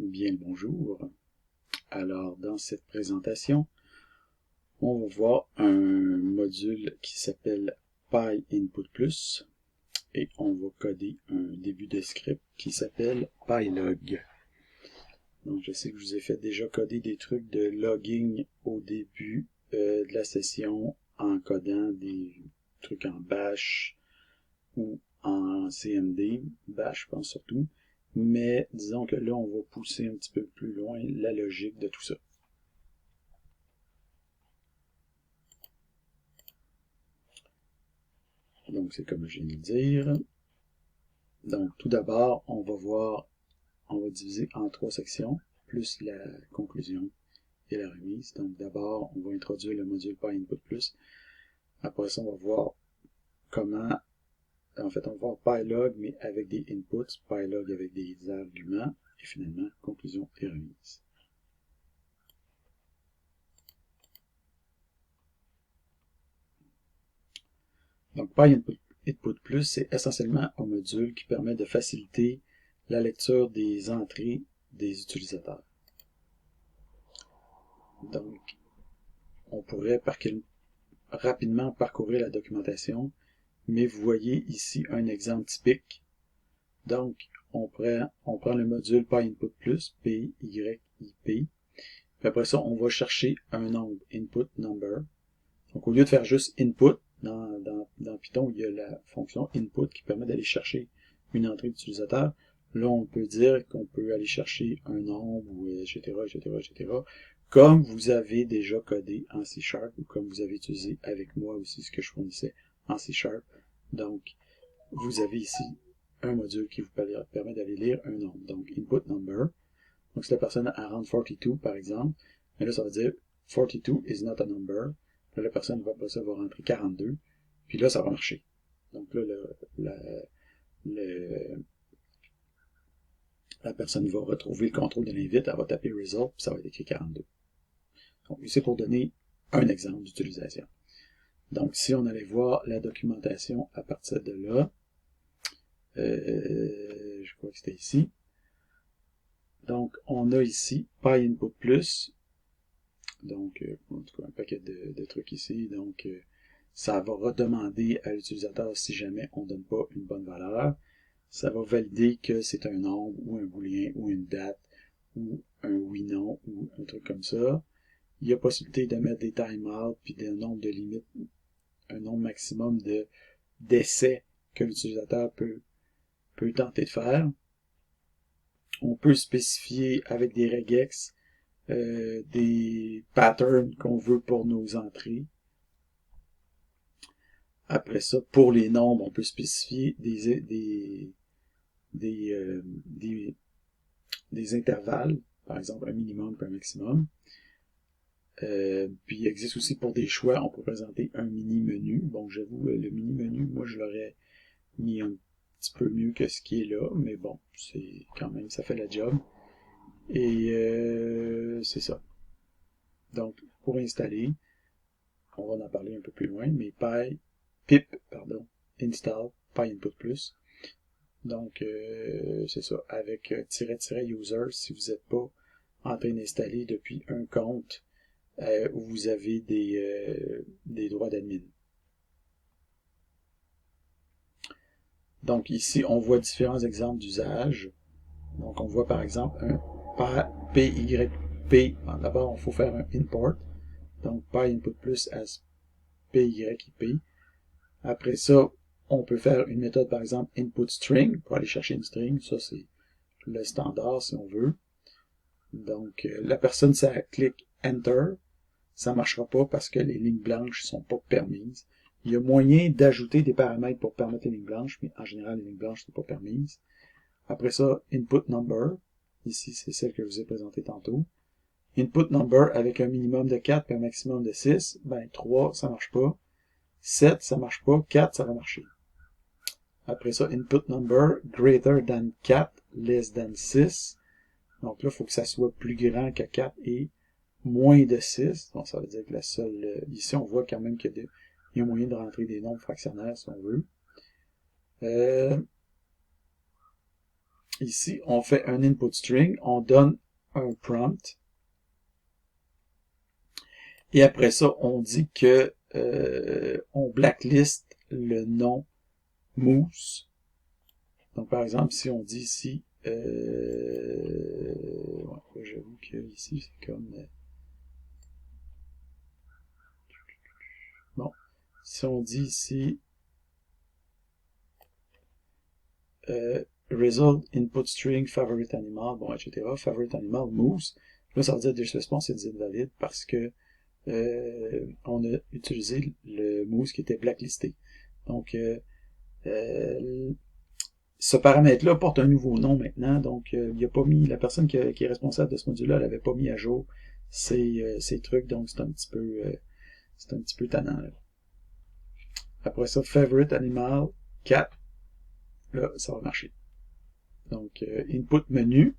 Bien le bonjour. Alors, dans cette présentation, on va voir un module qui s'appelle PyInput+, et on va coder un début de script qui s'appelle PyLog. Donc, je sais que je vous ai fait déjà coder des trucs de logging au début de la session en codant des trucs en bash ou en CMD, bash je pense surtout. Mais disons que là, on va pousser un petit peu plus loin la logique de tout ça. Donc, c'est comme je viens de le dire. Donc, tout d'abord, on va diviser en 3 sections, plus la conclusion et la remise. Donc, d'abord, on va introduire le module PyInput+. Après ça, on va voir comment, en fait, on va voir PyLog, mais avec des inputs, PyLog avec des arguments, et finalement, conclusion et remise. Donc, PyInput+, c'est essentiellement un module qui permet de faciliter la lecture des entrées des utilisateurs. Donc, on pourrait rapidement parcourir la documentation, mais vous voyez ici un exemple typique. Donc, on prend le module PyInput+, PYIP, puis après ça, on va chercher un nombre, input number. Donc, au lieu de faire juste input, dans Python, il y a la fonction input qui permet d'aller chercher une entrée d'utilisateur. Là, on peut dire qu'on peut aller chercher un nombre, ou etc., comme vous avez déjà codé en C# ou comme vous avez utilisé avec moi aussi ce que je fournissais en C#. Donc, vous avez ici un module qui vous permet d'aller lire un nombre. Donc, input number. Donc, si la personne a rentre 42, par exemple, mais là, ça veut dire 42 is not a number. Là, la personne va rentrer 42, puis là, ça va marcher. Donc là, la personne va retrouver le contrôle de l'invite, elle va taper result, puis ça va être écrit 42. Donc, c'est pour donner un exemple d'utilisation. Donc, si on allait voir la documentation à partir de là, je crois que c'était ici. Donc, on a ici PyInput+, donc, en tout cas, un paquet de trucs ici. Donc, ça va redemander à l'utilisateur si jamais on ne donne pas une bonne valeur. Ça va valider que c'est un nombre, ou un booléen, ou une date, ou un oui-non, ou un truc comme ça. Il y a possibilité de mettre des timeouts, puis un nombre de limites, un nombre maximum d'essais que l'utilisateur peut tenter de faire. On peut spécifier avec des regex des patterns qu'on veut pour nos entrées. Après ça, pour les nombres, on peut spécifier des intervalles, par exemple un minimum et un maximum. Puis il existe aussi pour des choix, on peut présenter un mini-menu. Bon, j'avoue, le mini-menu, moi je l'aurais mis un petit peu mieux que ce qui est là, mais bon, c'est quand même, ça fait la job. Et c'est ça. Donc, pour installer, on va en parler un peu plus loin, mais pip install PyInput+. Donc, c'est ça, avec --user, si vous n'êtes pas en train d'installer depuis un compte où vous avez des droits d'admin. Donc ici, on voit différents exemples d'usage. Donc on voit par exemple un PYP. D'abord, il faut faire un import. Donc PyInput+ as PYIP. Après ça, on peut faire une méthode par exemple inputString pour aller chercher une string. Ça, c'est le standard si on veut. Donc la personne, si elle clique Enter, ça ne marchera pas parce que les lignes blanches ne sont pas permises. Il y a moyen d'ajouter des paramètres pour permettre les lignes blanches, mais en général, les lignes blanches ne sont pas permises. Après ça, input number. Ici, c'est celle que je vous ai présentée tantôt. Input number avec un minimum de 4 et un maximum de 6. Ben, 3, ça ne marche pas. 7, ça ne marche pas. 4, ça va marcher. Après ça, input number greater than 4, less than 6. Donc là, il faut que ça soit plus grand que 4 et moins de 6. Donc ça veut dire que la seule... ici, on voit quand même qu'il y a moyen de rentrer des nombres fractionnaires si on veut. ici, on fait un input string, on donne un prompt, et après ça, on dit que on blacklist le nom Moose. Donc, par exemple, si on dit ici, ouais, j'avoue que ici, c'est comme... bon, si on dit ici, result input string favorite animal, bon, etc., favorite animal Moose, là, ça veut dire que response est invalide parce que on a utilisé le Moose qui était blacklisté. Donc, ce paramètre-là porte un nouveau nom maintenant, donc il a pas mis, la personne qui est responsable de ce module-là, elle n'avait pas mis à jour ces trucs, donc c'est un petit peu tannant. Là. Après ça, favorite animal, cat, là, ça va marcher. Donc, input menu,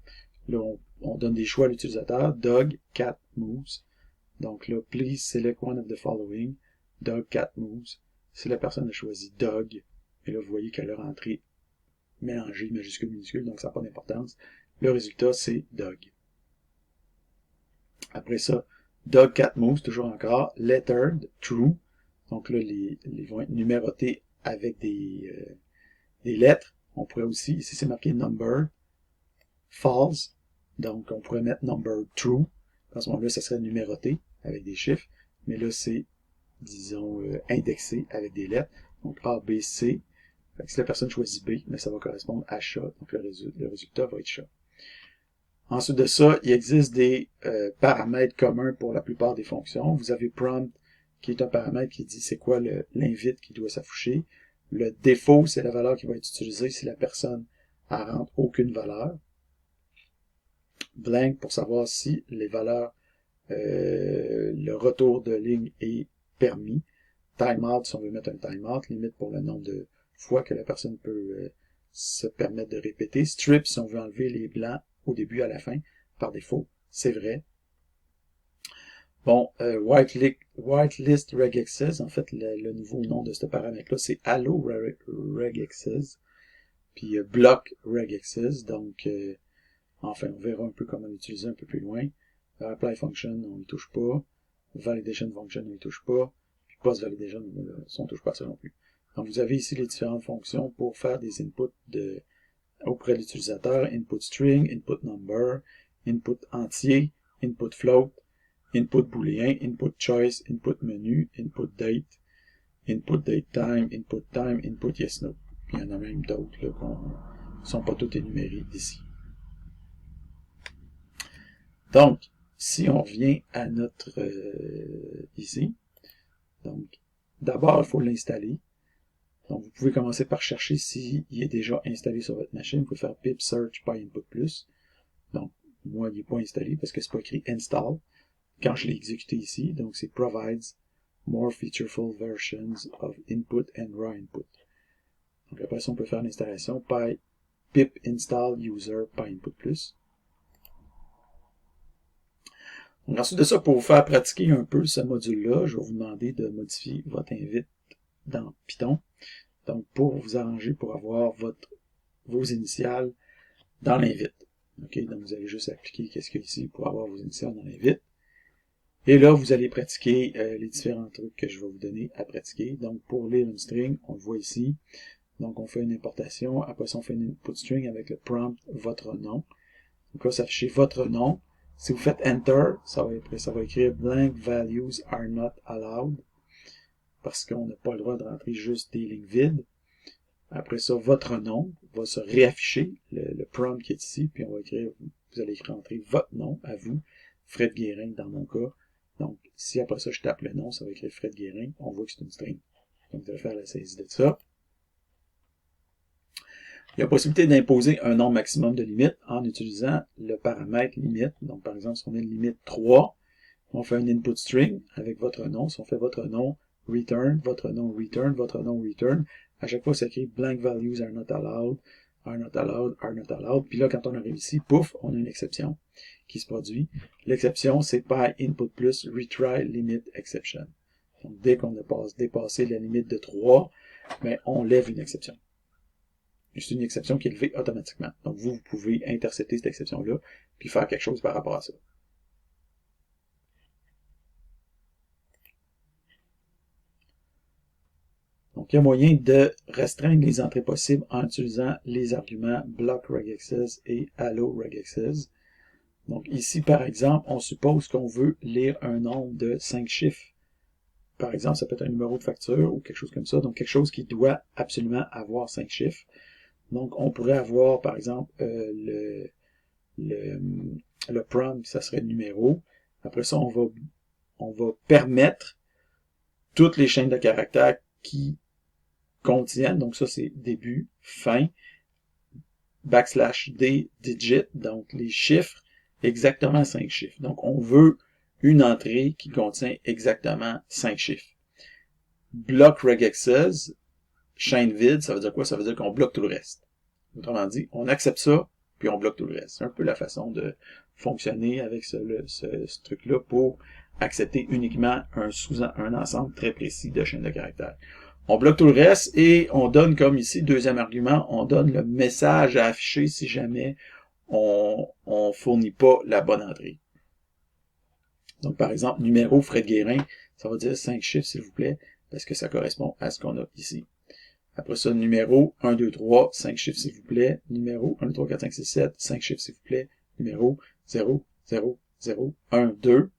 là, on donne des choix à l'utilisateur, dog, cat, moose. Donc là, please select one of the following, dog, cat, moose. Si la personne a choisi dog, et là, vous voyez qu'elle a rentré mélangé majuscule, minuscule, donc ça n'a pas d'importance. Le résultat, c'est dog. Après ça, dog, cat, moose, toujours encore, lettered, true. Donc là, les vont être numérotés avec des lettres. On pourrait aussi, ici c'est marqué number, false. Donc on pourrait mettre number true. À ce moment-là, ça serait numéroté avec des chiffres. Mais là, c'est, disons, indexé avec des lettres. Donc A, B, C. Fait que si la personne choisit B, mais ça va correspondre à chat. Donc le résultat va être chat. Ensuite de ça, il existe des paramètres communs pour la plupart des fonctions. Vous avez prompt, qui est un paramètre qui dit c'est quoi l'invite qui doit s'afficher. Le défaut, c'est la valeur qui va être utilisée si la personne ne rentre aucune valeur. Blank pour savoir si les valeurs, le retour de ligne est permis. Timeout, si on veut mettre un timeout, limite pour le nombre de fois que la personne peut se permettre de répéter. Strip, si on veut enlever les blancs au début à la fin, par défaut, c'est vrai. Bon, whitelist regexes, en fait, le nouveau nom de ce paramètre-là, c'est allo regexes, puis block regexes, donc, enfin, on verra un peu comment l'utiliser un peu plus loin. Apply function, on n'y touche pas. Validation function, on n'y touche pas. Puis post validation, on ne touche pas à ça non plus. Donc, vous avez ici les différentes fonctions pour faire des inputs auprès de l'utilisateur. Input string, input number, input entier, input float, input booléen, input choice, input menu, input date time, input yes no. Puis il y en a même d'autres qui ne sont pas tous énumérés ici. Donc, si on revient à notre ici, donc d'abord il faut l'installer. Donc vous pouvez commencer par chercher s'il est déjà installé sur votre machine. Vous pouvez faire pip search PyInput+. Donc moi il n'est pas installé parce que c'est pas écrit install quand je l'ai exécuté ici. Donc c'est provides more featureful versions of input and raw input. Donc après ça on peut faire l'installation pip install user PyInput+. Donc, ensuite de ça, pour vous faire pratiquer un peu ce module-là, je vais vous demander de modifier votre invite dans Python. Donc, pour vous arranger pour avoir vos initiales dans l'invite. OK, donc vous allez juste appliquer qu'est-ce qu'il y a ici pour avoir vos initiales dans l'invite. Et là, vous allez pratiquer les différents trucs que je vais vous donner à pratiquer. Donc, pour lire une string, on le voit ici. Donc, on fait une importation. Après ça, on fait une input string avec le prompt votre nom. Donc là, ça affiche votre nom. Si vous faites Enter, ça va écrire blank values are not allowed parce qu'on n'a pas le droit de rentrer juste des lignes vides. Après ça, votre nom va se réafficher, le prompt qui est ici, puis on va écrire, vous allez rentrer votre nom à vous, Fred Guérin dans mon cas. Donc, si après ça je tape le nom, ça va écrire Fred Guérin, on voit que c'est une string. Donc, vous allez faire la saisie de ça. Il y a possibilité d'imposer un nombre maximum de limites en utilisant le paramètre limite. Donc, par exemple, si on met une limite 3, on fait un input string avec votre nom. Si on fait votre nom, return, votre nom, return, votre nom, return. À chaque fois, ça écrit blank values are not allowed, are not allowed, are not allowed. Puis là, quand on arrive ici, pouf, on a une exception qui se produit. L'exception, c'est PyInput+ retry limit exception. Donc, dès qu'on a dépassé la limite de 3, ben, on lève une exception. c'est une exception qui est levée automatiquement. Donc, vous pouvez intercepter cette exception-là, puis faire quelque chose par rapport à ça. Donc, il y a moyen de restreindre les entrées possibles en utilisant les arguments block_regexes et allow_regexes. Donc, ici, par exemple, on suppose qu'on veut lire un nombre de 5 chiffres. Par exemple, ça peut être un numéro de facture ou quelque chose comme ça. Donc, quelque chose qui doit absolument avoir 5 chiffres. Donc, on pourrait avoir, par exemple, le prompt, ça serait le numéro. Après ça, on va permettre toutes les chaînes de caractères qui contiennent, donc ça c'est début, fin, \d, digit, donc les chiffres, exactement 5 chiffres. Donc on veut une entrée qui contient exactement 5 chiffres. Block regexes, chaîne vide, ça veut dire quoi? Ça veut dire qu'on bloque tout le reste. Autrement dit, on accepte ça, puis on bloque tout le reste. C'est un peu la façon de fonctionner avec ce truc-là pour accepter uniquement un ensemble très précis de chaînes de caractères. On bloque tout le reste et on donne, comme ici, deuxième argument, on donne le message à afficher si jamais on fournit pas la bonne entrée. Donc, par exemple, numéro Fred Guérin, ça va dire 5 chiffres, s'il vous plaît, parce que ça correspond à ce qu'on a ici. Après ça, numéro 1, 2, 3, 5 chiffres, s'il vous plaît. Numéro 1, 2, 3, 4, 5, 6, 7, 5 chiffres, s'il vous plaît. Numéro 0, 0, 0, 1, 2.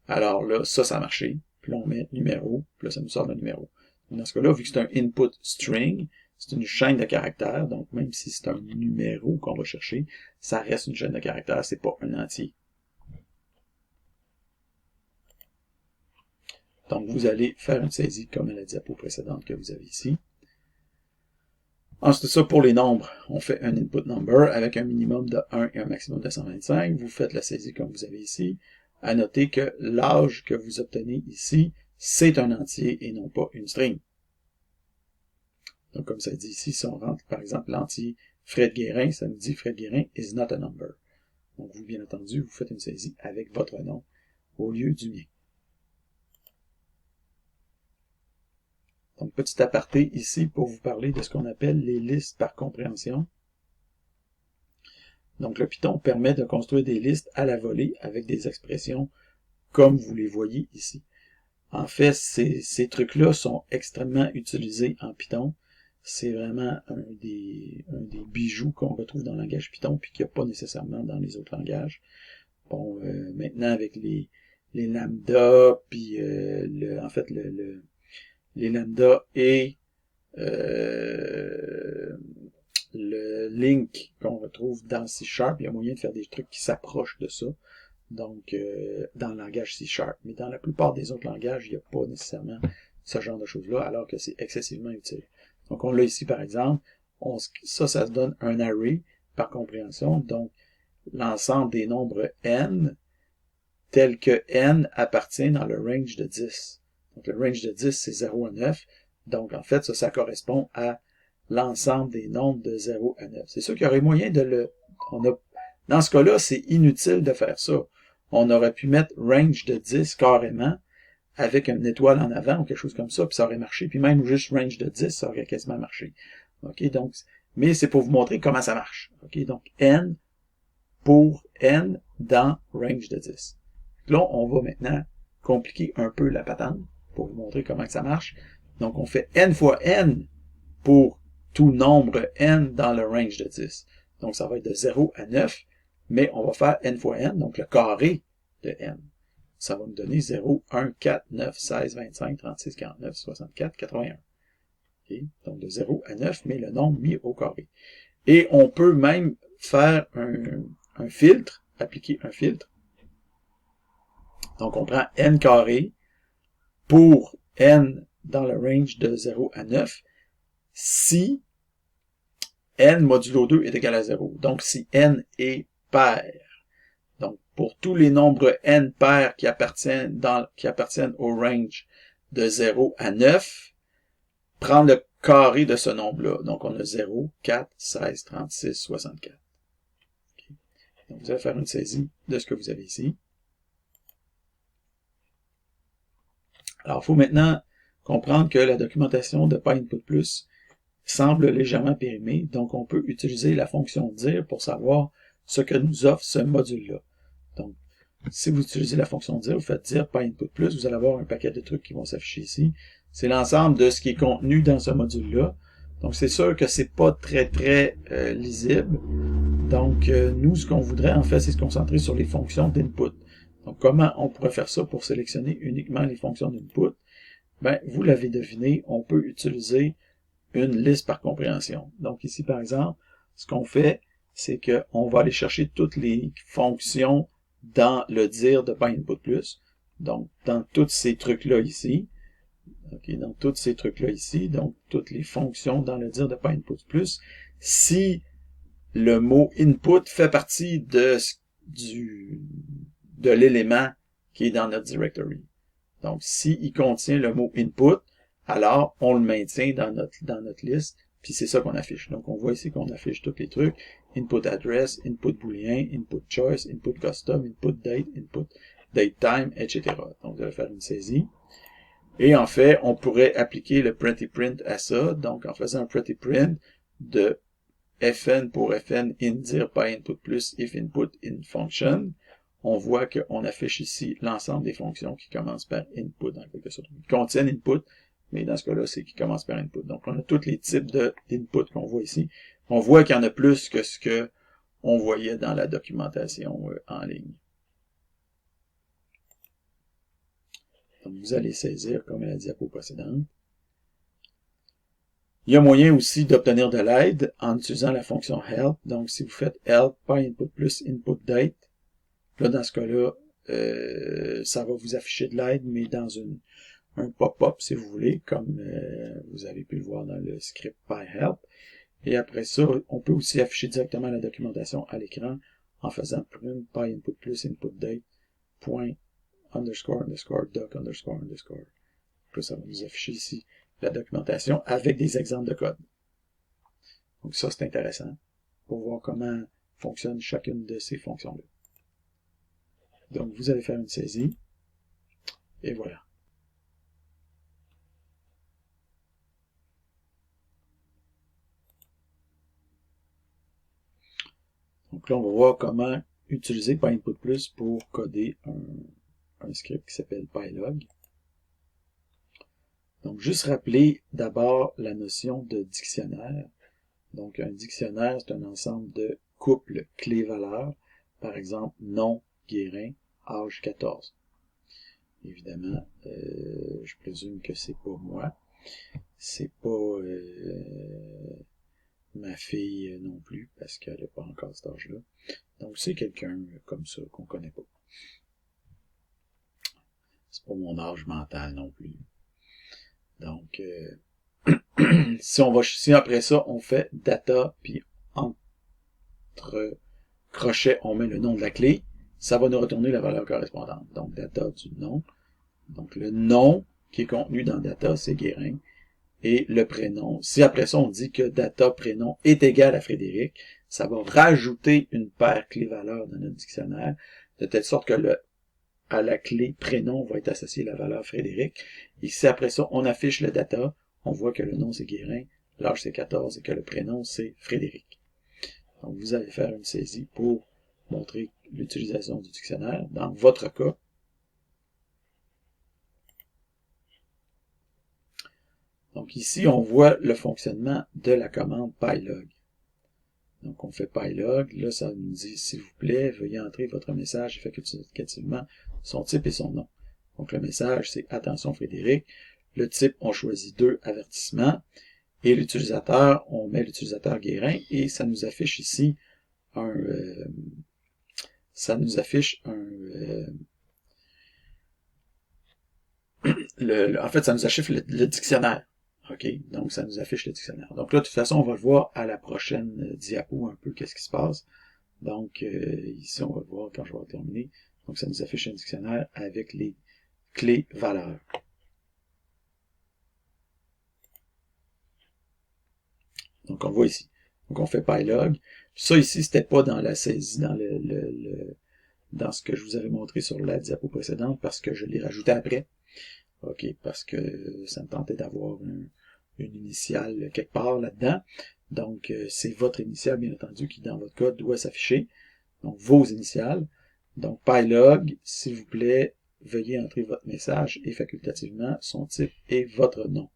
Alors là, ça a marché. Puis là, on met numéro, puis là, ça nous sort le numéro. Dans ce cas-là, vu que c'est un input string, c'est une chaîne de caractères, donc même si c'est un numéro qu'on va chercher, ça reste une chaîne de caractères, c'est pas un entier. Donc, vous allez faire une saisie comme à la diapo précédente que vous avez ici. Ensuite, ça, pour les nombres, on fait un input number avec un minimum de 1 et un maximum de 125. Vous faites la saisie comme vous avez ici. À noter que l'âge que vous obtenez ici, c'est un entier et non pas une string. Donc, comme ça dit ici, si on rentre, par exemple, l'entier Fred Guérin, ça nous dit Fred Guérin is not a number. Donc, vous, bien entendu, vous faites une saisie avec votre nom au lieu du mien. Donc, petit aparté ici pour vous parler de ce qu'on appelle les listes par compréhension. Donc, le Python permet de construire des listes à la volée avec des expressions comme vous les voyez ici. En fait, ces trucs-là sont extrêmement utilisés en Python. C'est vraiment un des bijoux qu'on retrouve dans le langage Python puis qu'il n'y a pas nécessairement dans les autres langages. Bon, maintenant avec les lambda, puis en fait les lambda et le link qu'on retrouve dans C#, il y a moyen de faire des trucs qui s'approchent de ça. Donc, dans le langage C#. Mais dans la plupart des autres langages, il n'y a pas nécessairement ce genre de choses-là, alors que c'est excessivement utile. Donc, on l'a ici, par exemple. Ça se donne un array par compréhension. Donc, l'ensemble des nombres n, tel que n appartient dans le range de 10. Donc, le range de 10, c'est 0 à 9. Donc, en fait, ça correspond à l'ensemble des nombres de 0 à 9. C'est sûr qu'il y aurait moyen de dans ce cas-là, c'est inutile de faire ça. On aurait pu mettre range de 10 carrément avec une étoile en avant ou quelque chose comme ça, puis ça aurait marché. Puis même juste range de 10, ça aurait quasiment marché. OK, donc, mais c'est pour vous montrer comment ça marche. OK, donc n pour n dans range de 10. Là, on va maintenant compliquer un peu la patente pour vous montrer comment ça marche. Donc, on fait n fois n pour tout nombre n dans le range de 10. Donc, ça va être de 0 à 9, mais on va faire n fois n, donc le carré de n. Ça va nous donner 0, 1, 4, 9, 16, 25, 36, 49, 64, 81. Okay? Donc, de 0 à 9, mais le nombre mis au carré. Et on peut même faire un filtre, appliquer un filtre. Donc, on prend n carré pour n dans le range de 0 à 9 si n modulo 2 est égal à 0. Donc, si n est pair. Donc, pour tous les nombres n pairs qui appartiennent au range de 0 à 9, prendre le carré de ce nombre-là. Donc, on a 0, 4, 16, 36, 64. Okay. Donc, vous allez faire une saisie de ce que vous avez ici. Alors, il faut maintenant comprendre que la documentation de PyInput+, semble légèrement périmé, donc on peut utiliser la fonction dire pour savoir ce que nous offre ce module-là. Donc, si vous utilisez la fonction dire, vous faites dire par input plus, vous allez avoir un paquet de trucs qui vont s'afficher ici. C'est l'ensemble de ce qui est contenu dans ce module-là. Donc, c'est sûr que c'est pas très lisible. Donc, nous, ce qu'on voudrait, en fait, c'est se concentrer sur les fonctions d'input. Donc, comment on pourrait faire ça pour sélectionner uniquement les fonctions d'input? Ben, vous l'avez deviné, on peut utiliser une liste par compréhension. Donc, ici, par exemple, ce qu'on fait, c'est qu'on va aller chercher toutes les fonctions dans le dire de PyInput+. Donc, dans tous ces trucs-là ici, dans tous ces trucs-là ici, donc toutes les fonctions dans le dire de PyInput+, si le mot input fait partie de l'élément qui est dans notre directory. Donc, s'il contient le mot input, alors on le maintient dans notre liste, puis c'est ça qu'on affiche. Donc, on voit ici qu'on affiche tous les trucs. Input address, input boolean, input choice, input custom, input date, input date time, etc. Donc, vous allez faire une saisie. Et en fait, on pourrait appliquer le pretty print à ça. Donc, en faisant un pretty print de fn pour fn in dir PyInput+ if input in function, on voit qu'on affiche ici l'ensemble des fonctions qui commencent par input, en quelque sorte. Qui contiennent input, mais dans ce cas-là, c'est qui commence par input. Donc, on a tous les types d'input qu'on voit ici. On voit qu'il y en a plus que ce qu'on voyait dans la documentation en ligne. Donc, vous allez saisir comme à la diapo précédente. Il y a moyen aussi d'obtenir de l'aide en utilisant la fonction help. Donc, si vous faites help PyInput+ input date, là, dans ce cas-là, ça va vous afficher de l'aide, mais dans un pop-up, si vous voulez, comme vous avez pu le voir dans le script PyHelp. Et après ça, on peut aussi afficher directement la documentation à l'écran en faisant print PyInput+ input date point underscore underscore doc underscore underscore. Puis ça va nous afficher ici la documentation avec des exemples de code. Donc ça, c'est intéressant pour voir comment fonctionne chacune de ces fonctions-là. Donc, vous allez faire une saisie, et voilà. Donc là, on va voir comment utiliser PyInput+ pour coder un script qui s'appelle PyLog. Donc, juste rappeler d'abord la notion de dictionnaire. Donc, un dictionnaire, c'est un ensemble de couples clés-valeurs. Par exemple, nom, Guérin, âge 14. Évidemment, je présume que c'est pas moi. C'est pas ma fille non plus, parce qu'elle n'a pas encore cet âge-là. Donc, c'est quelqu'un comme ça qu'on connaît pas. C'est pas mon âge mental non plus. Donc, si après ça, on fait data, puis entre crochets, on met le nom de la clé, ça va nous retourner la valeur correspondante. Donc, data du nom. Donc, le nom qui est contenu dans data, c'est Guérin. Et le prénom. Si après ça, on dit que data prénom est égal à Frédéric, ça va rajouter une paire clé-valeur dans notre dictionnaire, de telle sorte que à la clé prénom va être associée la valeur Frédéric. Et si après ça, on affiche le data, on voit que le nom c'est Guérin, l'âge c'est 14 et que le prénom c'est Frédéric. Donc, vous allez faire une saisie pour montrer l'utilisation du dictionnaire dans votre cas. Donc ici, on voit le fonctionnement de la commande PyLog. Donc on fait PyLog, là ça nous dit, s'il vous plaît, veuillez entrer votre message effectivement son type et son nom. Donc le message, c'est attention Frédéric. Le type, on choisit 2 avertissements. Et l'utilisateur, on met l'utilisateur Guérin et ça nous affiche ici en fait, ça nous affiche le dictionnaire. OK? Donc, ça nous affiche le dictionnaire. Donc là, de toute façon, on va le voir à la prochaine diapo un peu qu'est-ce qui se passe. Donc, ici, on va le voir quand je vais terminer. Donc, ça nous affiche un dictionnaire avec les clés valeurs. Donc, on voit ici. Donc, on fait PyLog. Ça, ici, c'était pas dans la saisie, dans ce que je vous avais montré sur la diapo précédente, parce que je l'ai rajouté après. OK, parce que ça me tentait d'avoir une initiale quelque part là-dedans. Donc, c'est votre initiale, bien entendu, qui, dans votre code, doit s'afficher. Donc, vos initiales. Donc, PyLog, s'il vous plaît, veuillez entrer votre message et facultativement son type et votre nom.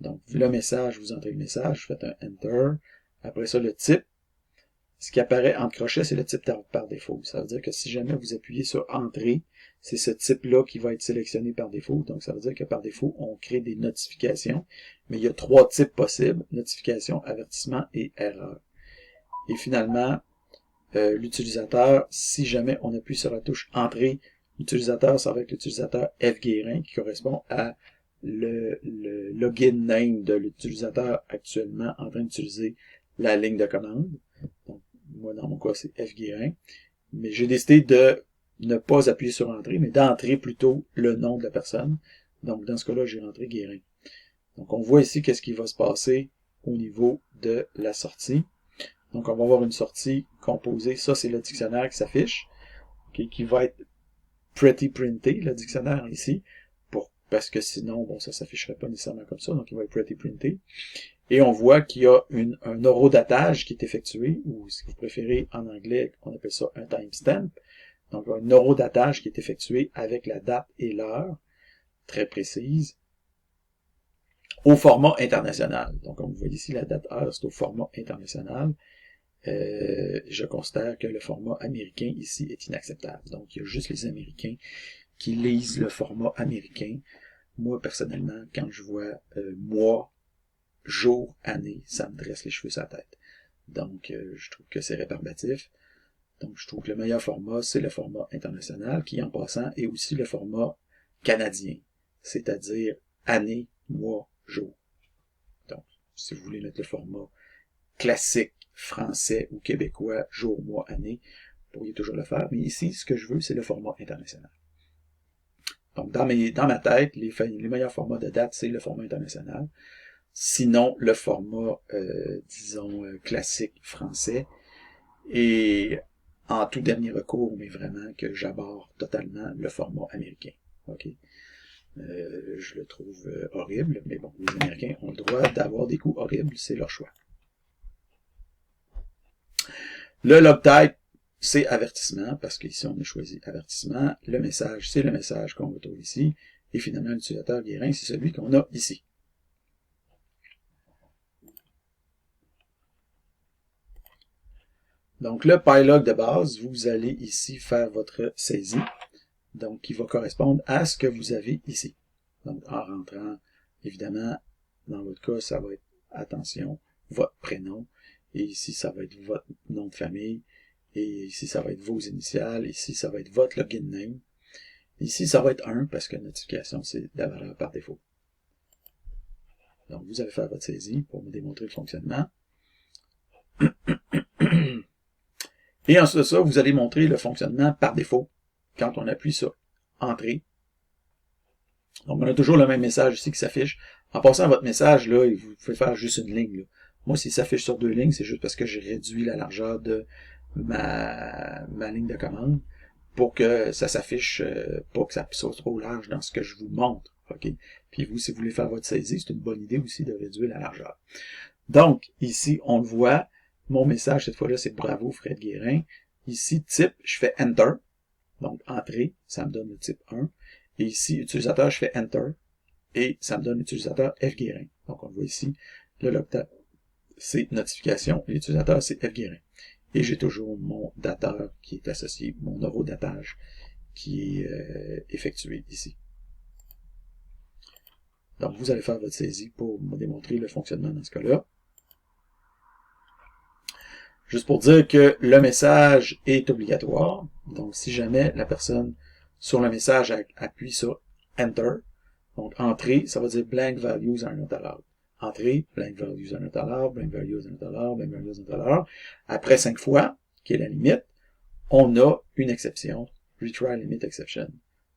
Donc, le message, vous entrez le message, vous faites un Enter. Après ça, le type. Ce qui apparaît en crochet, c'est le type par défaut. Ça veut dire que si jamais vous appuyez sur Entrée, c'est ce type-là qui va être sélectionné par défaut. Donc, ça veut dire que par défaut, on crée des notifications. Mais il y a 3 types possibles: notification, avertissement et erreur. Et finalement, l'utilisateur, si jamais on appuie sur la touche Entrée, l'utilisateur, ça va être l'utilisateur F-Guérin qui correspond à le login name de l'utilisateur actuellement en train d'utiliser la ligne de commande. Donc, moi, dans mon cas, c'est F-Guérin. Mais j'ai décidé de ne pas appuyer sur Entrée, mais d'entrer plutôt le nom de la personne. Donc, dans ce cas-là, j'ai rentré Guérin. Donc, on voit ici qu'est-ce qui va se passer au niveau de la sortie. Donc, on va avoir une sortie composée. Ça, c'est le dictionnaire qui s'affiche, qui va être pretty printé, le dictionnaire ici, parce que sinon, bon, ça s'afficherait pas nécessairement comme ça. Donc, il va être pretty printé. Et on voit qu'il y a un horodatage qui est effectué, ou si vous préférez en anglais, on appelle ça un timestamp. Donc, un horodatage qui est effectué avec la date et l'heure, très précise, au format international. Donc, comme vous voyez ici, la date-heure, c'est au format international. Je considère que le format américain ici est inacceptable. Donc, il y a juste les Américains qui lisent le format américain. Moi, personnellement, quand je vois mois, jour, année, ça me dresse les cheveux sur la tête. Donc, je trouve que c'est rébarbatif. Donc, je trouve que le meilleur format, c'est le format international, qui, en passant, est aussi le format canadien, c'est-à-dire année, mois, jour. Donc, si vous voulez mettre le format classique, français ou québécois, jour, mois, année, vous pourriez toujours le faire. Mais ici, ce que je veux, c'est le format international. Donc, dans ma tête, les meilleurs formats de date, c'est le format international. Sinon, le format, disons, classique français. Et en tout dernier recours, mais vraiment que j'aborde totalement le format américain. OK? Je le trouve horrible, mais bon, les Américains ont le droit d'avoir des coups horribles, c'est leur choix. Le log type, c'est avertissement, parce qu'ici on a choisi avertissement. Le message, c'est le message qu'on retrouve ici. Et finalement, l'utilisateur Guérin, c'est celui qu'on a ici. Donc, le PyLog de base, vous allez ici faire votre saisie, donc qui va correspondre à ce que vous avez ici. Donc, en rentrant, évidemment, dans votre cas, ça va être, attention, votre prénom, et ici, ça va être votre nom de famille, et ici, ça va être vos initiales, ici, ça va être votre login name, ici, ça va être 1, parce que notification, c'est la valeur par défaut. Donc, vous allez faire votre saisie pour me démontrer le fonctionnement. Et ensuite de ça, vous allez montrer le fonctionnement par défaut quand on appuie sur Entrée. Donc, on a toujours le même message ici qui s'affiche. En passant à votre message, là, vous pouvez faire juste une ligne. Là. Moi, s'il s'affiche sur 2 lignes, c'est juste parce que j'ai réduit la largeur de ma ligne de commande pour que ça s'affiche, pas que ça soit trop large dans ce que je vous montre. Okay? Puis vous, si vous voulez faire votre saisie, c'est une bonne idée aussi de réduire la largeur. Donc, ici, on le voit. Mon message, cette fois-là, c'est bravo Fred Guérin. Ici, type, je fais Enter. Donc, entrée, ça me donne le type 1. Et ici, utilisateur, je fais Enter. Et ça me donne l'utilisateur F Guérin. Donc, on voit ici, le logtag, c'est notification. Et l'utilisateur, c'est F Guérin. Et j'ai toujours mon dateur qui est associé, mon horodatage qui est effectué ici. Donc, vous allez faire votre saisie pour me démontrer le fonctionnement dans ce cas-là. Juste pour dire que le message est obligatoire. Donc, si jamais la personne, sur le message, appuie sur Enter, donc Entrée, ça va dire blank values are not allowed. Entrée, blank values are not allowed, blank values are not allowed, blank values are not allowed. Après 5 fois, qui est la limite, on a une exception, retry limit exception.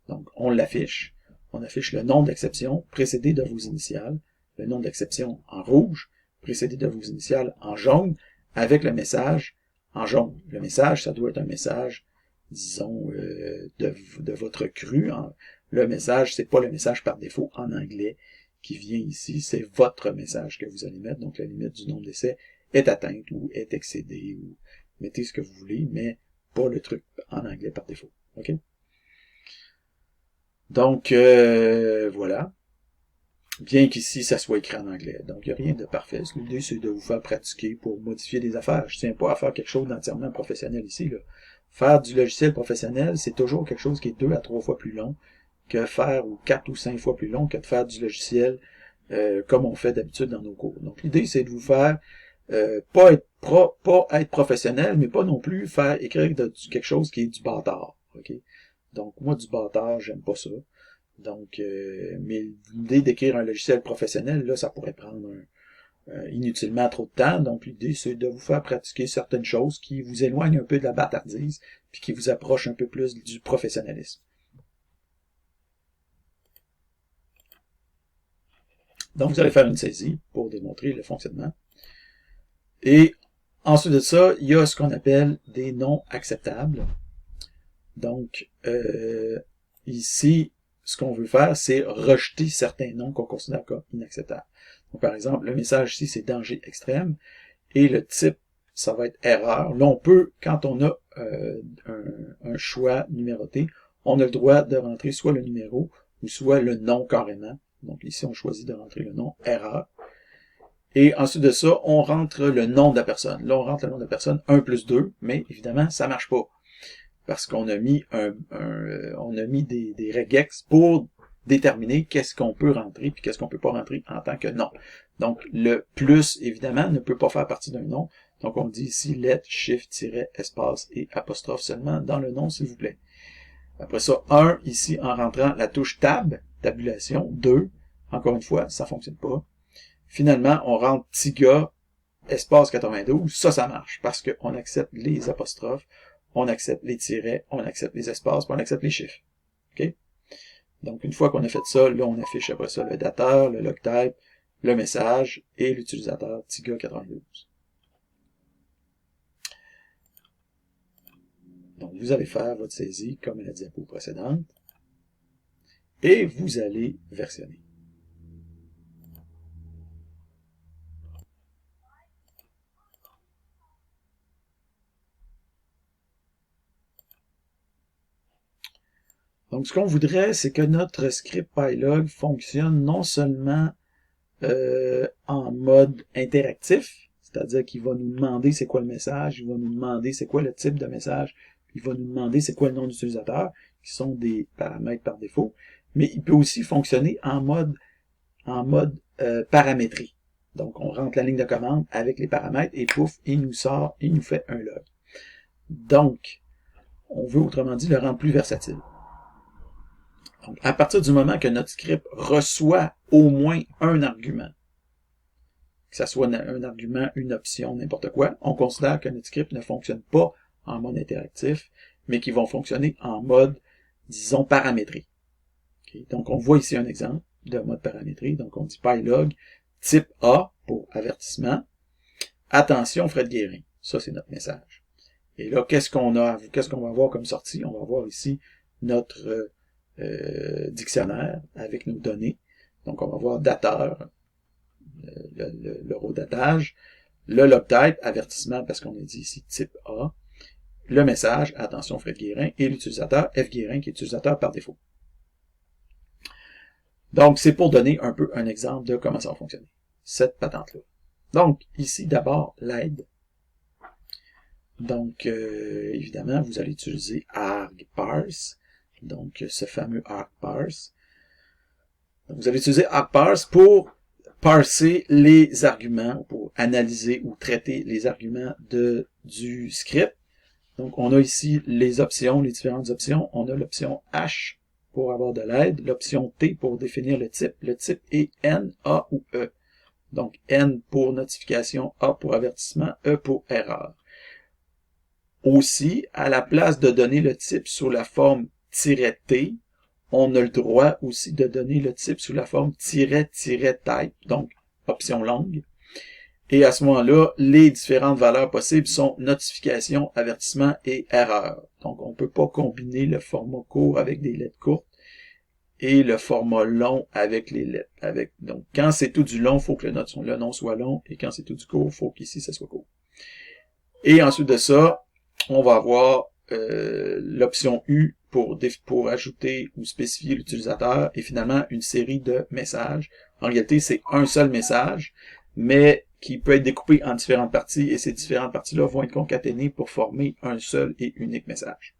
Donc, on l'affiche. On affiche le nom d'exception précédé de vos initiales, le nom d'exception en rouge, précédé de vos initiales en jaune, avec le message en jaune. Le message, ça doit être un message, disons, de votre cru. Le message, c'est pas le message par défaut en anglais qui vient ici, c'est votre message que vous allez mettre. Donc, la limite du nombre d'essais est atteinte ou est excédée, ou mettez ce que vous voulez, mais pas le truc en anglais par défaut. OK? Donc, voilà. Bien qu'ici, ça soit écrit en anglais. Donc, il n'y a rien de parfait. L'idée, c'est de vous faire pratiquer pour modifier des affaires. Je ne tiens pas à faire quelque chose d'entièrement professionnel ici, là. Faire du logiciel professionnel, c'est toujours quelque chose qui est 2 à 3 fois plus long que faire, ou 4 ou 5 fois plus long que de faire du logiciel comme on fait d'habitude dans nos cours. Donc, l'idée, c'est de vous faire pas être professionnel, mais pas non plus faire écrire quelque chose qui est du bâtard. OK? Donc, moi, du bâtard, j'aime pas ça. Donc, mais l'idée d'écrire un logiciel professionnel, là, ça pourrait prendre inutilement trop de temps. Donc, l'idée, c'est de vous faire pratiquer certaines choses qui vous éloignent un peu de la bâtardise, puis qui vous approchent un peu plus du professionnalisme. Donc, vous allez faire une saisie pour démontrer le fonctionnement. Et ensuite de ça, il y a ce qu'on appelle des non acceptables. Donc, ici, ce qu'on veut faire, c'est rejeter certains noms qu'on considère comme inacceptables. Donc, par exemple, le message ici, c'est danger extrême, et le type, ça va être erreur. Là, on peut, quand on a un choix numéroté, on a le droit de rentrer soit le numéro, ou soit le nom carrément. Donc, ici, on choisit de rentrer le nom erreur. Et ensuite de ça, on rentre le nom de la personne. Là, on rentre le nom de la personne 1 plus 2, mais évidemment, ça marche pas. Parce qu'on a mis des regex pour déterminer qu'est-ce qu'on peut rentrer puis qu'est-ce qu'on peut pas rentrer en tant que nom. Donc, le plus, évidemment, ne peut pas faire partie d'un nom. Donc, on dit ici lettre, chiffre, tiret, espace et apostrophe seulement dans le nom, s'il vous plaît. Après ça, 1, ici, en rentrant la touche tab, tabulation. 2, encore une fois, ça fonctionne pas. Finalement, on rentre Tiga, espace 92. Ça marche parce qu'on accepte les apostrophes, on accepte les tirets, on accepte les espaces, puis on accepte les chiffres. OK? Donc, une fois qu'on a fait ça, là, on affiche après ça le dateur, le logtype, le message et l'utilisateur Tiga 92. Donc, vous allez faire votre saisie comme à la diapo précédente et vous allez versionner. Donc, ce qu'on voudrait, c'est que notre script PyLog fonctionne non seulement en mode interactif, c'est-à-dire qu'il va nous demander c'est quoi le message, il va nous demander c'est quoi le type de message, il va nous demander c'est quoi le nom d'utilisateur, qui sont des paramètres par défaut, mais il peut aussi fonctionner en mode paramétrie. Donc, on rentre la ligne de commande avec les paramètres et pouf, il nous sort, il nous fait un log. Donc, on veut autrement dit le rendre plus versatile. Donc, à partir du moment que notre script reçoit au moins un argument, que ce soit un argument, une option, n'importe quoi, on considère que notre script ne fonctionne pas en mode interactif, mais qui vont fonctionner en mode, disons, paramétré. Okay? Donc, on voit ici un exemple de mode paramétré. Donc, on dit PyLog, type A pour avertissement. Attention, Fred Guérin. Ça, c'est notre message. Et là, qu'est-ce qu'on va avoir comme sortie? On va avoir ici notre dictionnaire avec nos données. Donc, on va voir dateur, le row datage, le logtype, avertissement, parce qu'on a dit ici type A, le message, attention Fred Guérin, et l'utilisateur, F Guérin, qui est utilisateur par défaut. Donc, c'est pour donner un peu un exemple de comment ça va fonctionner, cette patente-là. Donc, ici, d'abord, l'aide. Donc, évidemment, vous allez utiliser argparse, donc ce fameux argparse. Donc, vous allez utiliser argparse pour parser les arguments, pour analyser ou traiter les arguments du script. Donc, on a ici les options, les différentes options. On a l'option H pour avoir de l'aide, l'option T pour définir le type est N, A ou E. Donc, N pour notification, A pour avertissement, E pour erreur. Aussi, à la place de donner le type sous la forme -T, on a le droit aussi de donner le type sous la forme -type, donc option longue. Et à ce moment-là, les différentes valeurs possibles sont notification, avertissement et erreur. Donc, on ne peut pas combiner le format court avec des lettres courtes. et le format long avec les lettres. Donc, quand c'est tout du long, il faut que le nom soit long, et quand c'est tout du court, il faut qu'ici, ça soit court. Et ensuite de ça, on va avoir l'option U pour ajouter ou spécifier l'utilisateur, et finalement une série de messages. En réalité, c'est un seul message, mais qui peut être découpé en différentes parties, et ces différentes parties-là vont être concaténées pour former un seul et unique message.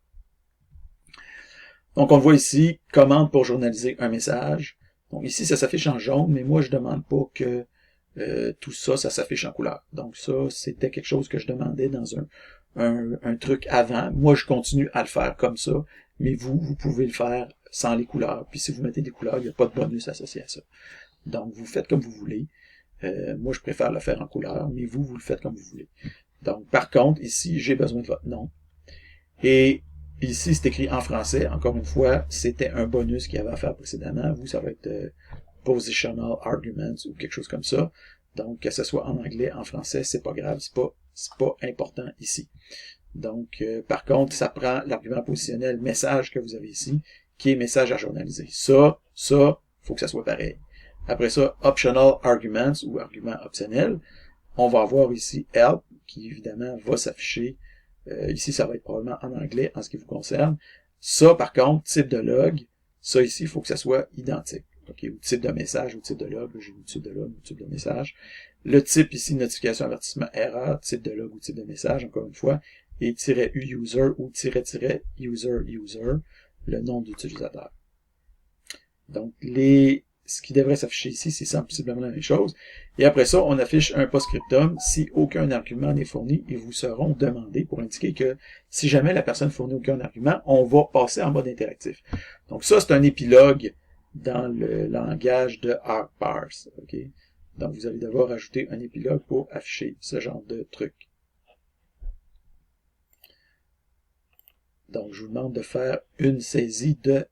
Donc, on voit ici, commande pour journaliser un message. Donc, ici, ça s'affiche en jaune, mais moi, je demande pas que tout ça, ça s'affiche en couleur. Donc, ça, c'était quelque chose que je demandais dans un truc avant. Moi, je continue à le faire comme ça, mais vous pouvez le faire sans les couleurs. Puis, si vous mettez des couleurs, il n'y a pas de bonus associé à ça. Donc, vous faites comme vous voulez. Moi, je préfère le faire en couleur, mais vous le faites comme vous voulez. Donc, par contre, ici, j'ai besoin de votre nom. Et ici, c'est écrit en français. Encore une fois, c'était un bonus qu'il y avait à faire précédemment. Vous, ça va être positional arguments ou quelque chose comme ça. Donc, que ce soit en anglais, en français, c'est pas grave, c'est pas important ici. Donc, par contre, ça prend l'argument positionnel message que vous avez ici, qui est message à journaliser. Ça, faut que ça soit pareil. Après ça, optional arguments ou argument optionnel. On va avoir ici help, qui évidemment va s'afficher. Ici, ça va être probablement en anglais en ce qui vous concerne. Ça, par contre, type de log, ça ici, il faut que ça soit identique. OK, ou type de message, ou type de log, j'ai mis type de log, ou type de message. Le type ici, notification, avertissement, erreur, type de log ou type de message, encore une fois, et -user ou -user, le nom d'utilisateur. Donc, ce qui devrait s'afficher ici, c'est sensiblement la même chose. Et après ça, on affiche un post-scriptum. Si aucun argument n'est fourni, ils vous seront demandés pour indiquer que si jamais la personne fournit aucun argument, on va passer en mode interactif. Donc ça, c'est un épilogue dans le langage de ArcParse. Okay? Donc vous allez devoir ajouter un épilogue pour afficher ce genre de truc. Donc je vous demande de faire une saisie de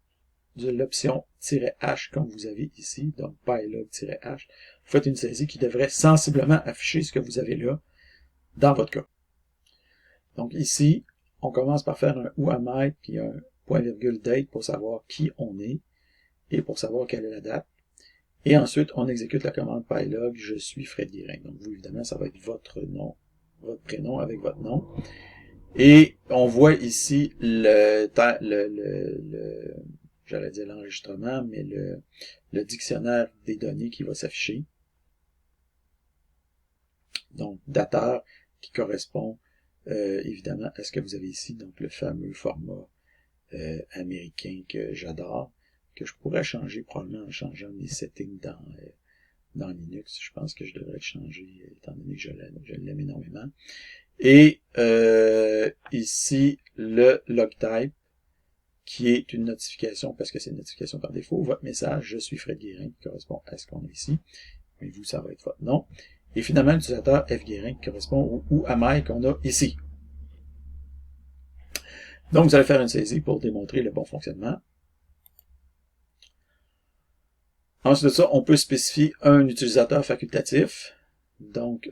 l'option -h comme vous avez ici, donc pylog-h. Vous faites une saisie qui devrait sensiblement afficher ce que vous avez là dans votre cas. Donc ici, on commence par faire un who am I, puis un point-virgule date pour savoir qui on est et pour savoir quelle est la date. Et ensuite, on exécute la commande pylog, je suis Fred Guérin. Donc vous, évidemment, ça va être votre nom, votre prénom avec votre nom. Et on voit ici j'allais dire l'enregistrement, mais le dictionnaire des données qui va s'afficher. Donc, dateur qui correspond évidemment à ce que vous avez ici, donc le fameux format américain que j'adore, que je pourrais changer probablement en changeant mes settings dans Linux. Je pense que je devrais le changer étant donné que je l'aime énormément. Et ici, le log type, qui est une notification, parce que c'est une notification par défaut, votre message, je suis Fred Guérin, qui correspond à ce qu'on a ici. Mais vous, ça va être votre nom. Et finalement, l'utilisateur F Guérin, qui correspond au ou am I qu'on a ici. Donc, vous allez faire une saisie pour démontrer le bon fonctionnement. Ensuite de ça, on peut spécifier un utilisateur facultatif. Donc,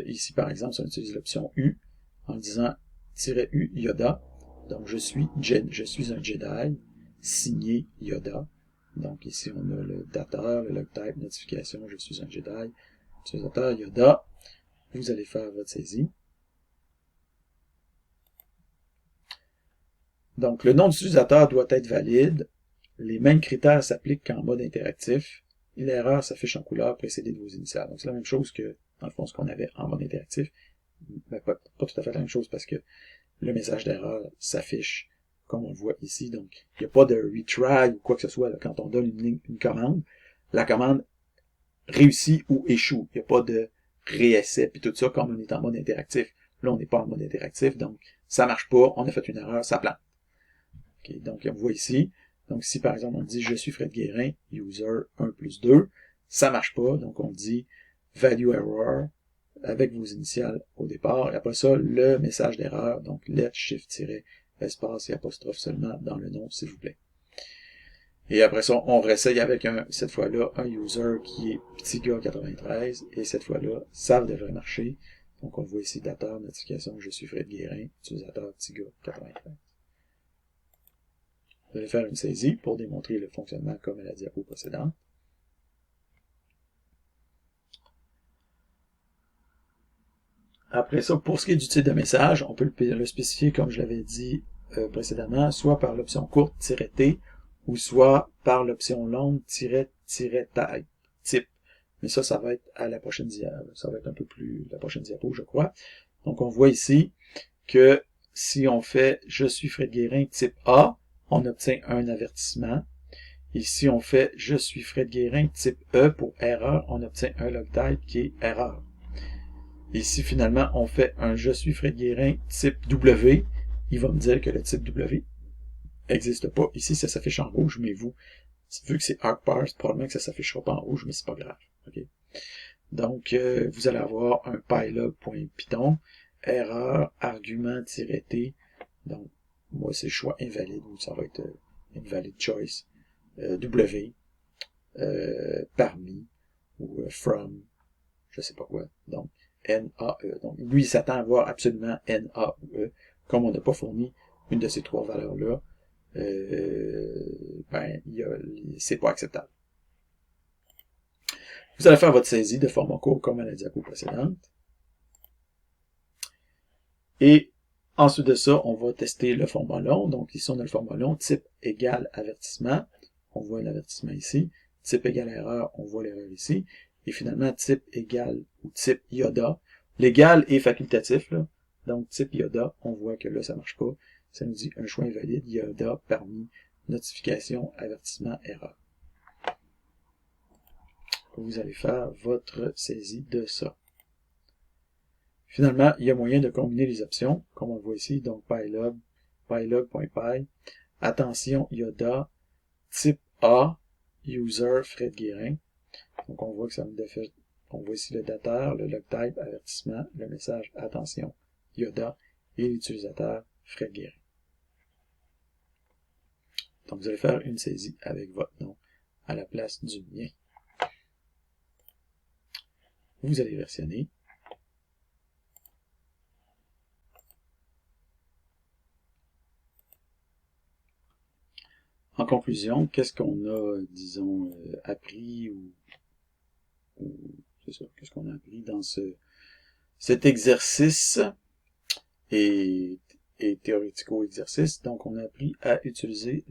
ici, par exemple, si on utilise l'option U, en disant -U Yoda. Donc, je suis un Jedi, signé Yoda. Donc, ici, on a le dateur, le log type, notification, je suis un Jedi, utilisateur Yoda. Vous allez faire votre saisie. Donc, le nom d'utilisateur doit être valide. Les mêmes critères s'appliquent qu'en mode interactif. L'erreur s'affiche en couleur précédée de vos initiales. Donc, c'est la même chose que, dans le fond, ce qu'on avait en mode interactif. Mais pas tout à fait la même chose parce que le message d'erreur s'affiche comme on le voit ici. Donc, il n'y a pas de retry ou quoi que ce soit là, quand on donne une commande. La commande réussit ou échoue. Il n'y a pas de réessai puis tout ça comme on est en mode interactif. Là, on n'est pas en mode interactif, donc ça marche pas, on a fait une erreur, ça plante. Okay, donc, on voit ici. Donc, si par exemple on dit je suis Fred Guérin, user 1+2, ça marche pas, donc on dit value error avec vos initiales au départ, et après ça, le message d'erreur, donc let shift-espace et apostrophe seulement dans le nom, s'il vous plaît. Et après ça, on réessaye avec cette fois-là, un user qui est petit gars 93, et cette fois-là, ça devrait marcher. Donc on voit ici dateur, notification, je suis Fred Guérin, utilisateur petit gars 93. Vous allez faire une saisie pour démontrer le fonctionnement comme à la diapo précédente. Après ça, pour ce qui est du type de message, on peut le spécifier, comme je l'avais dit précédemment, soit par l'option courte "-t", ou soit par l'option longue "-type". Mais ça va être à la prochaine diapo. Ça va être un peu plus la prochaine diapo, je crois. Donc, on voit ici que si on fait "Je suis Fred Guérin type A", on obtient un avertissement. Et si on fait "Je suis Fred Guérin type E" pour erreur, on obtient un log type qui est erreur. Et si finalement on fait un "Je suis Fred Guérin type W", il va me dire que le type W n'existe pas. Ici, ça s'affiche en rouge, mais vu que c'est argparse, probablement que ça s'affichera pas en rouge, mais c'est pas grave. Okay? Donc, vous allez avoir un pylog.python, erreur, argument-t. Donc, moi, c'est choix invalide, ou ça va être invalid choice, W, parmi, ou from, je sais pas quoi. Donc, NAE. Donc, lui, il s'attend à voir absolument NA ou E. Comme on n'a pas fourni une de ces trois valeurs-là, c'est pas acceptable. Vous allez faire votre saisie de format court comme à la diapo précédente. Et ensuite de ça, on va tester le format long. Donc ici, on a le format long, type égale avertissement. On voit l'avertissement ici. Type égale erreur, on voit l'erreur ici. Et finalement, type égale ou type Yoda. L'égal est facultatif, là. Donc type Yoda, on voit que là, ça marche pas. Ça nous dit un choix invalide, Yoda parmi notification, avertissement, erreur. Vous allez faire votre saisie de ça. Finalement, il y a moyen de combiner les options, comme on le voit ici, donc pylog.py, attention Yoda, type A, user Fred Guérin. Donc on voit que ça me fait, on voit ici le dateur, le log type, avertissement, le message attention Yoda et l'utilisateur Fred Guérin. Donc vous allez faire une saisie avec votre nom à la place du mien. Vous allez versionner. En conclusion, qu'est-ce qu'on a, disons, appris ou c'est ça, qu'est-ce qu'on a appris dans cet exercice et théorético-exercice? Donc, on a appris à utiliser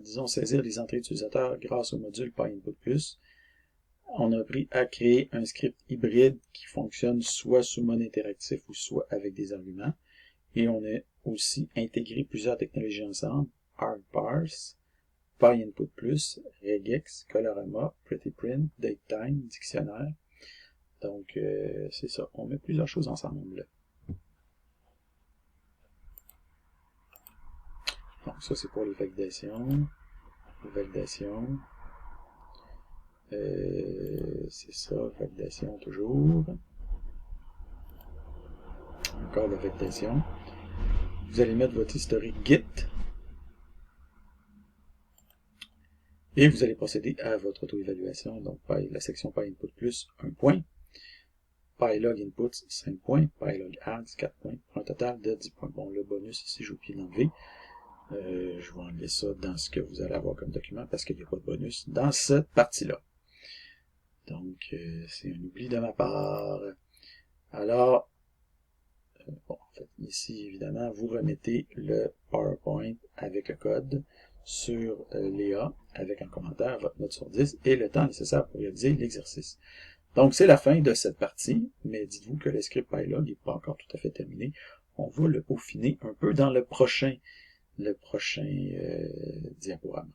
disons, saisir les entrées utilisateurs grâce au module PyInput+. On a appris à créer un script hybride qui fonctionne soit sous mode interactif ou soit avec des arguments. Et on a aussi intégré plusieurs technologies ensemble, argparse, PyInput+, regex, colorama, prettyprint, datetime, dictionnaire. Donc, c'est ça. On met plusieurs choses ensemble. Donc, ça, c'est pour les validations. C'est ça, validation toujours. Encore la validation. Vous allez mettre votre historique Git. Et vous allez procéder à votre auto-évaluation. Donc, la section PyInput+, 1 point. PyLog Inputs, 5 points. PyLog Ads, 4 points. Pour un total de 10 points. Bon, le bonus, ici, j'ai oublié de l'enlever. Je vais enlever ça dans ce que vous allez avoir comme document parce qu'il n'y a pas de bonus dans cette partie-là. Donc, c'est un oubli de ma part. Alors, bon, en fait, ici, évidemment, vous remettez le PowerPoint avec le code sur Léa, avec un commentaire, votre note sur 10, et le temps nécessaire pour réaliser l'exercice. Donc, c'est la fin de cette partie, mais dites-vous que le script PyLog n'est pas encore tout à fait terminé. On va le peaufiner un peu dans le prochain diaporama.